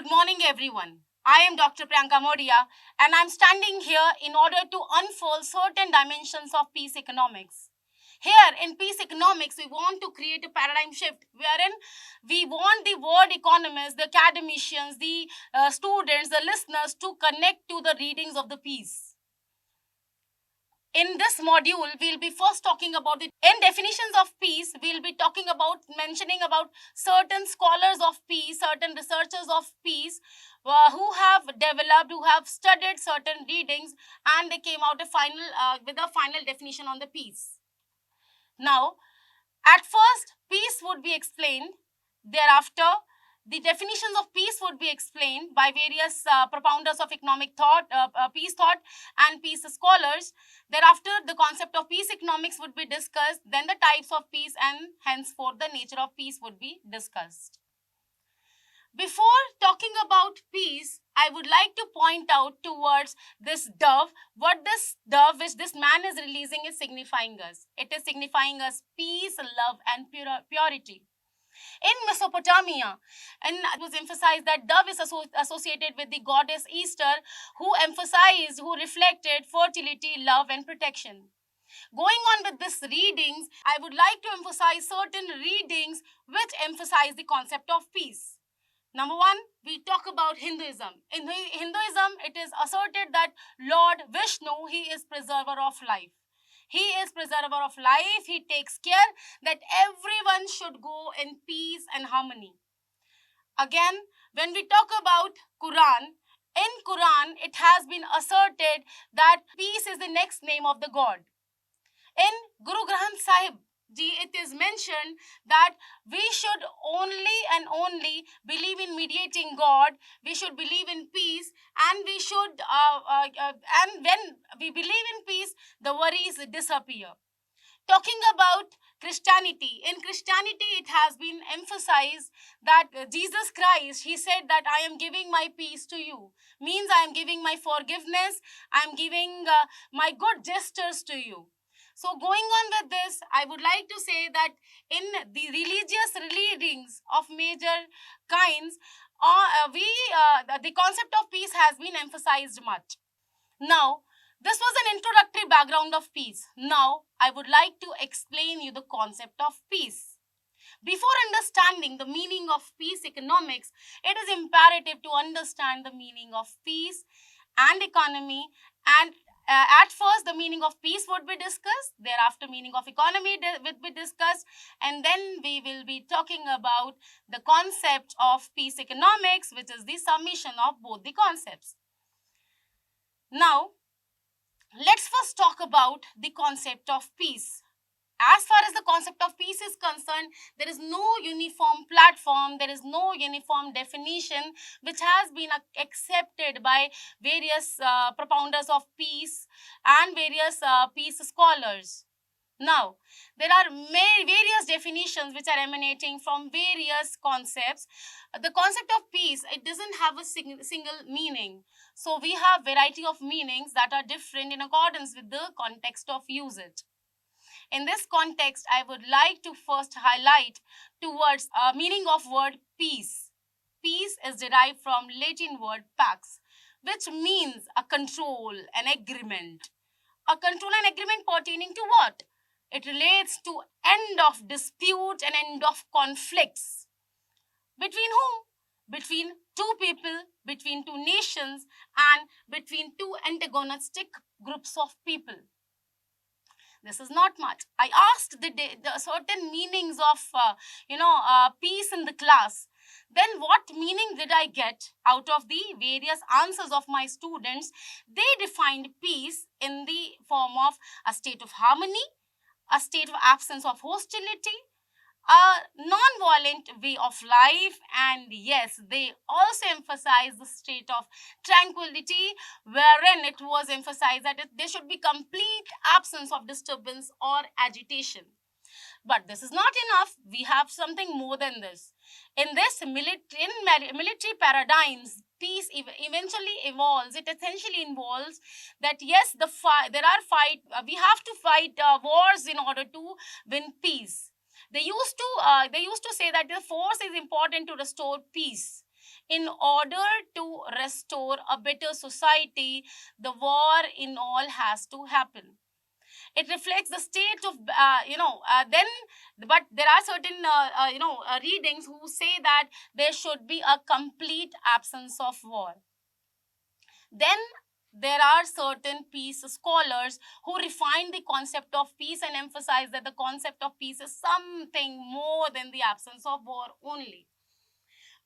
Good morning, everyone. I am Dr. Priyanka Murria, and I'm standing here in order to unfold certain dimensions of peace economics. Here in peace economics, we want to create a paradigm shift wherein we want the world economists, the academicians, the students, the listeners to connect to the readings of the peace. In this module, we'll be first talking about in definitions of peace, we'll be talking about mentioning about certain scholars of peace, certain researchers of peace who have developed, who have studied certain readings, and they came out with a final definition on the peace. Now, at first, peace would be explained. Thereafter, the definitions of peace would be explained by various propounders of economic thought, peace thought, and peace scholars. Thereafter, the concept of peace economics would be discussed. Then the types of peace and henceforth the nature of peace would be discussed. Before talking about peace, I would like to point out towards this dove. What this dove which this man is releasing is signifying us. It is signifying us peace, love, and purity. In Mesopotamia, and it was emphasized that dove is associated with the goddess Easter, who reflected fertility, love, and protection. Going on with this readings, I would like to emphasize certain readings which emphasize the concept of peace. Number one, we talk about Hinduism. In Hinduism, it is asserted that Lord Vishnu, he is preserver of life. He is preserver of life. He takes care that everyone should go in peace and harmony. Again, when we talk about Quran, in Quran, it has been asserted that peace is the next name of the God. In Guru Granth Sahib, it is mentioned that we should only and only believe in mediating God. We should believe in peace, and we should and when we believe in peace, the worries disappear. Talking about Christianity, in Christianity it has been emphasized that Jesus Christ, he said that I am giving my peace to you, means I am giving my forgiveness, I am giving my good gestures to you. So going on with this, I would like to say that in the religious readings of major kinds, the concept of peace has been emphasized much. Now, this was an introductory background of peace. Now, I would like to explain you the concept of peace. Before understanding the meaning of peace economics, it is imperative to understand the meaning of peace and economy, and at first, the meaning of peace would be discussed. Thereafter, meaning of economy would be discussed. And then we will be talking about the concept of peace economics, which is the summation of both the concepts. Now, let's first talk about the concept of peace. As far as the concept of peace is concerned, there is no uniform platform, there is no uniform definition which has been accepted by various propounders of peace and various peace scholars. Now, there are various definitions which are emanating from various concepts. The concept of peace, it doesn't have a single meaning. So, we have variety of meanings that are different in accordance with the context of usage. In this context, I would like to first highlight towards meaning of word peace. Peace is derived from Latin word pax, which means a control, an agreement. A control and agreement pertaining to what? It relates to end of dispute and end of conflicts. Between whom? Between two people, between two nations, and between two antagonistic groups of people. This is not much. I asked the certain meanings of, peace in the class. Then what meaning did I get out of the various answers of my students? They defined peace in the form of a state of harmony, a state of absence of hostility, a non-violent way of life, and yes, they also emphasize the state of tranquility, wherein it was emphasized that there should be complete absence of disturbance or agitation. But this is not enough. We have something more than this. In this military paradigms, peace eventually evolves. It essentially involves that yes, we have to fight wars in order to win peace. They used to say that the force is important to restore peace. In order to restore a better society, the war in all has to happen. It reflects the state of then but there are certain readings who say that there should be a complete absence of war. Then there are certain peace scholars who refine the concept of peace and emphasize that the concept of peace is something more than the absence of war only.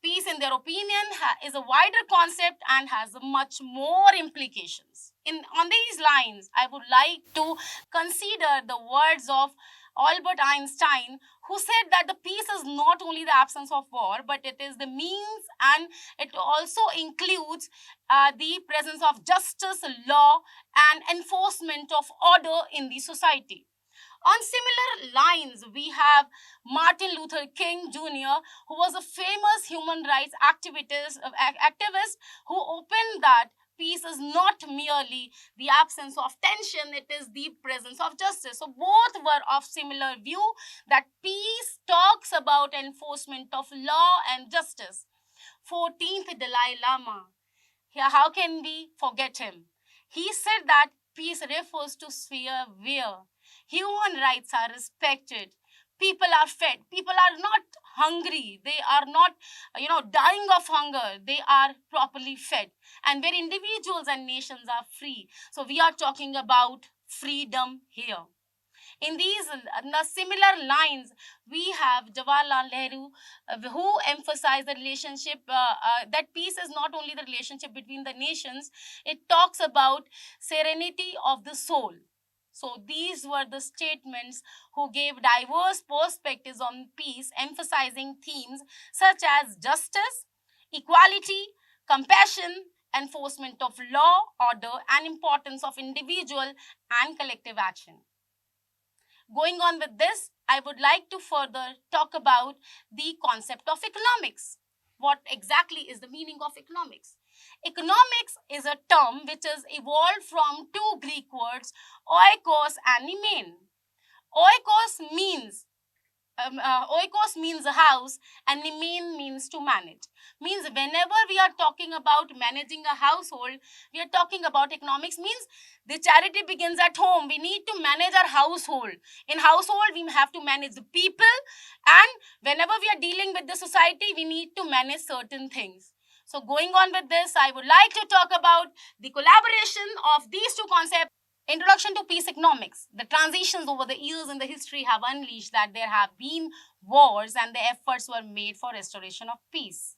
Peace, in their opinion, is a wider concept and has much more implications. On these lines, I would like to consider the words of Albert Einstein, who said that the peace is not only the absence of war, but it is the means, and it also includes the presence of justice, law, and enforcement of order in the society. On similar lines, we have Martin Luther King Jr., who was a famous human rights activist who opened that peace is not merely the absence of tension, it is the presence of justice. So both were of similar view that peace talks about enforcement of law and justice. 14th Dalai Lama, here, how can we forget him? He said that peace refers to sphere where human rights are respected, people are fed, people are not hungry, they are not dying of hunger, they are properly fed, and where individuals and nations are free. So we are talking about freedom here. In the similar lines, we have Jawaharlal Nehru, who emphasized the relationship, that peace is not only the relationship between the nations, it talks about serenity of the soul. So these were the statements who gave diverse perspectives on peace, emphasizing themes such as justice, equality, compassion, enforcement of law, order, and importance of individual and collective action. Going on with this, I would like to further talk about the concept of economics. What exactly is the meaning of economics? Economics is a term which is evolved from two Greek words, oikos and nemein. Oikos means oikos means a house, and nemein means to manage. Means whenever we are talking about managing a household, we are talking about economics. Means the charity begins at home. We need to manage our household. In household, we have to manage the people, and whenever we are dealing with the society, we need to manage certain things. So going on with this, I would like to talk about the collaboration of these two concepts. Introduction to peace economics. The transitions over the years in the history have unleashed that there have been wars and the efforts were made for restoration of peace.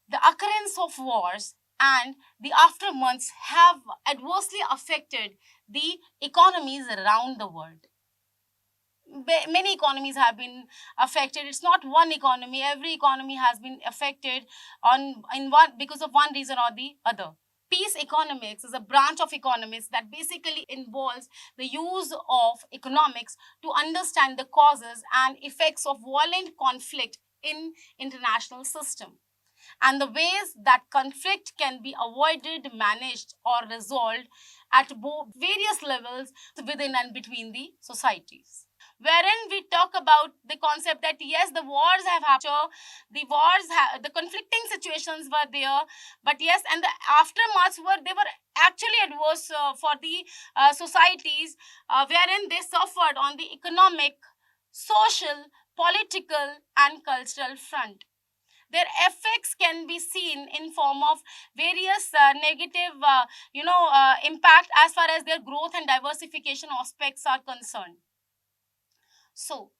The occurrence of wars and the aftermaths have adversely affected the economies around the world. Many economies have been affected. It's not one economy. Every economy has been affected because of one reason or the other. Peace economics is a branch of economics that basically involves the use of economics to understand the causes and effects of violent conflict in international system, and the ways that conflict can be avoided, managed, or resolved at both various levels within and between the societies. Wherein we talk about the concept that yes, the wars have happened, the conflicting situations were there, but yes, and the aftermaths were actually adverse for the societies, wherein they suffered on the economic, social, political, and cultural front. Their effects can be seen in form of various negative impact as far as their growth and diversification aspects are concerned. So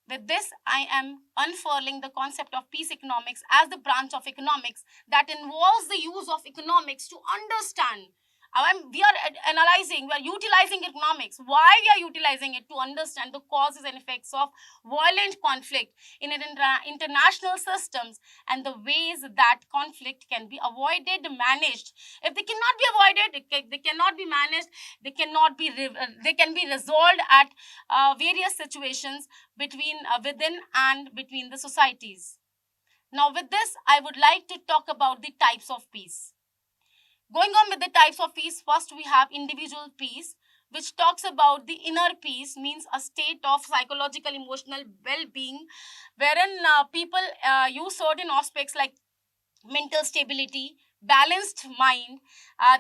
with this, I am unfurling the concept of peace economics as the branch of economics that involves the use of economics to understand. We are analyzing, we are utilizing economics. Why we are utilizing it? To understand the causes and effects of violent conflict in international systems and the ways that conflict can be avoided, managed. If they cannot be avoided, they cannot be managed, they can be resolved at various situations within and between the societies. Now with this, I would like to talk about the types of peace. Going on with the types of peace, first we have individual peace, which talks about the inner peace, means a state of psychological emotional well-being wherein people use certain aspects like mental stability, balanced mind,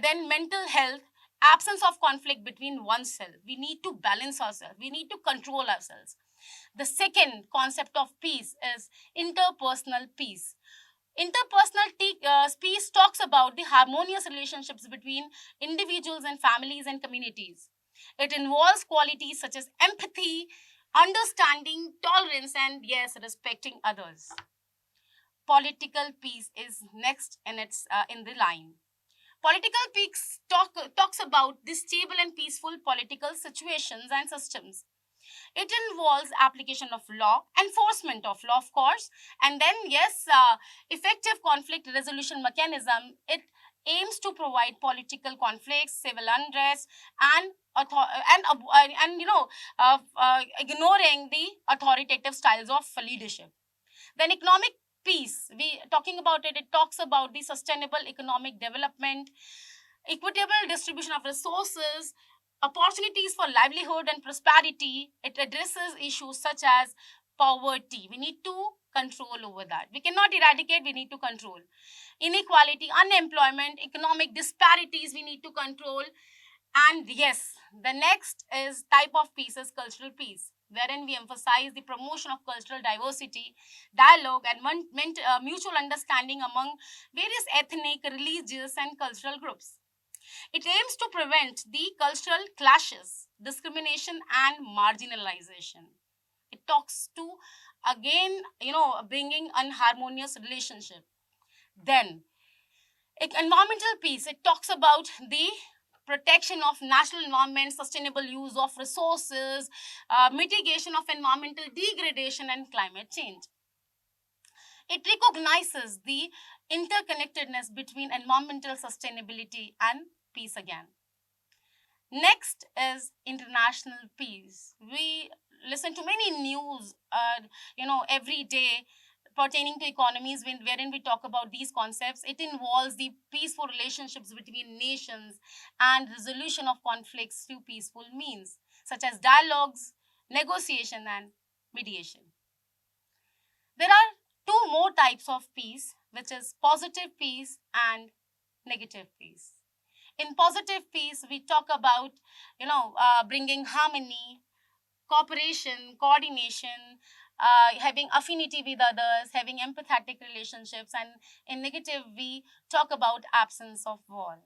then mental health, absence of conflict between oneself. We need to balance ourselves, we need to control ourselves. The second concept of peace is interpersonal peace. Interpersonal peace talks about the harmonious relationships between individuals and families and communities. It involves qualities such as empathy, understanding, tolerance, and yes, respecting others. Political peace is next in the line. Political peace talks about the stable and peaceful political situations and systems. It involves application of law, enforcement of law, of course, and then yes, effective conflict resolution mechanism. It aims to provide political conflicts, civil unrest, and ignoring the authoritative styles of leadership. Then economic peace, we talking about it. It talks about the sustainable economic development, equitable distribution of resources, opportunities for livelihood and prosperity. It addresses issues such as poverty. We need to control over that. We cannot eradicate, we need to control. Inequality, unemployment, economic disparities, we need to control. And yes, the next is type of peace is cultural peace, wherein we emphasize the promotion of cultural diversity, dialogue, and mutual understanding among various ethnic, religious, and cultural groups. It aims to prevent the cultural clashes, discrimination, and marginalization. It talks to, again, bringing unharmonious relationship. Then, environmental peace, it talks about the protection of natural environment, sustainable use of resources, mitigation of environmental degradation, and climate change. It recognizes the interconnectedness between environmental sustainability and peace again. Next is international peace. We listen to many news, every day pertaining to economies wherein we talk about these concepts. It involves the peaceful relationships between nations and resolution of conflicts through peaceful means, such as dialogues, negotiation, and mediation. There are two more types of peace, which is positive peace and negative peace. In positive peace, we talk about, bringing harmony, cooperation, coordination, having affinity with others, having empathetic relationships, and in negative, we talk about absence of war.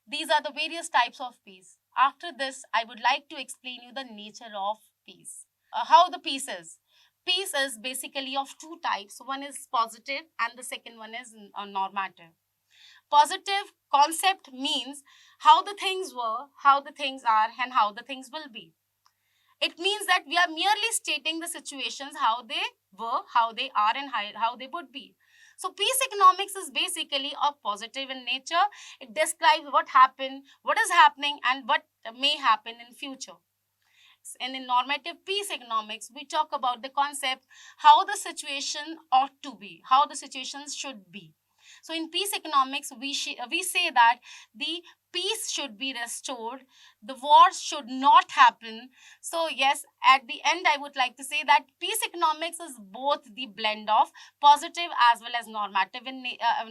These are the various types of peace. After this, I would like to explain you the nature of peace. How the peace is. Peace is basically of two types. One is positive and the second one is normative. Positive concept means how the things were, how the things are, and how the things will be. It means that we are merely stating the situations, how they were, how they are, and how they would be. So peace economics is basically a positive in nature. It describes what happened, what is happening, and what may happen in future. And in normative peace economics, we talk about the concept how the situation ought to be, how the situations should be. So in peace economics, we say that the peace should be restored, the wars should not happen. So yes, at the end, I would like to say that peace economics is both the blend of positive as well as normative in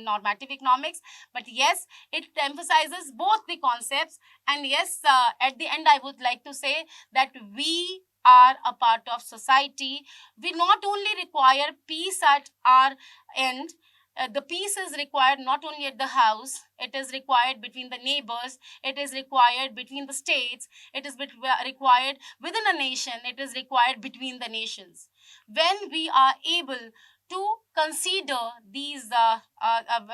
normative economics. But yes, it emphasizes both the concepts. And yes, at the end, I would like to say that we are a part of society. We not only require peace at our end, the peace is required not only at the house, it is required between the neighbors, it is required between the states, it is required within a nation, it is required between the nations. When we are able to consider these,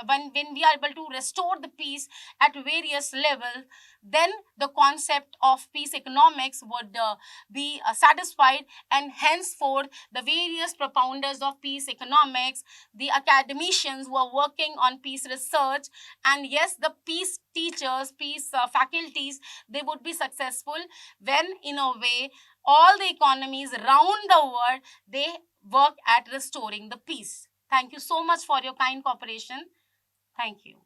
when we are able to restore the peace at various levels, then the concept of peace economics would be satisfied, and henceforth the various propounders of peace economics, the academicians who are working on peace research, and yes, the peace teachers, peace faculties, they would be successful when in a way all the economies around the world, they work at restoring the peace. Thank you so much for your kind cooperation. Thank you.